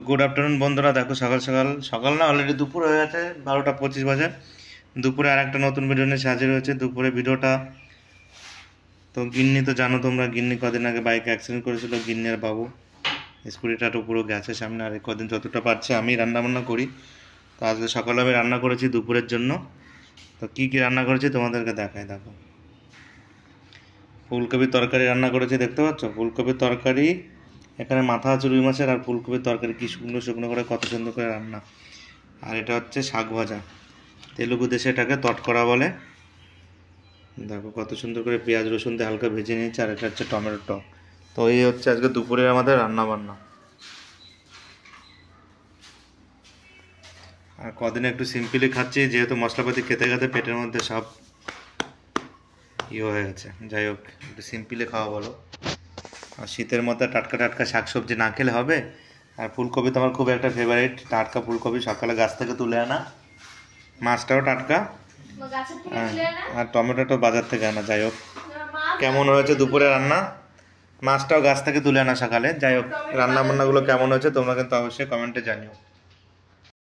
Good afternoon বন্ধুরা, দেখো সকাল সকাল সকাল না অলরেডি দুপুর হয়ে গেছে, 12টা 25 বাজে। দুপুরে আর একটা নতুন ভিডিও নিয়ে হাজির হয়েছে। দুপুরে ভিডিওটা তো গিন্নি তো জানো তোমরা, গিন্নি কদিন আগে বাইকে অ্যাক্সিডেন্ট করেছিল, গিন্নি আর বাবু। স্কুটিটা তো পুরো গেছে সামনে। আর কদিন যতটা পারছি আমি রান্নাবান্না করি। তো আজকে সকালে আমি রান্না করেছি দুপুরের জন্য। তো কী কী রান্না করেছি তোমাদেরকে দেখায়, দেখো। ফুলকপির তরকারি রান্না করেছি, দেখতে পাচ্ছ ফুলকপির তরকারি। এখানে মাথা আছে রুই মাছের, আর ফুলকপির তরকারি কি শুকনো শুকনো করে কত সুন্দর করে রান্না। আর এটা হচ্ছে শাক ভাজা, তেলুগু দেশে এটাকে তটকরা বলে। দেখো কত সুন্দর করে পেঁয়াজ রসুন দিয়ে হালকা ভেজে নিয়েছি। আর এটা হচ্ছে টমেটো টক। তো এই হচ্ছে আজকে দুপুরের আমাদের রান্না বান্না। আর কদিন একটু সিম্পলি খাচ্ছি, যেহেতু মশলাপাতি খেতে খেতে পেটের মধ্যে সব হয়ে গেছে। যাই হোক, একটু সিম্পলি খাওয়া বলো। আর শীতের মধ্যে টাটকা টাটকা শাকসবজি না খেলে হবে। আর ফুলকপি তো আমার খুব একটা ফেভারিট, টাটকা ফুলকপি সকালে গাছ থেকে তুলে আনা, মাছটাও টাটকা। হ্যাঁ, আর টমেটোটা বাজার থেকে আনা। যাই হোক, কেমন হয়েছে দুপুরে রান্না? মাছটাও গাছ থেকে তুলে আনা সকালে। যাই হোক, রান্না বান্নাগুলো কেমন হয়েছে তোমরা কিন্তু অবশ্যই কমেন্টে জানিও।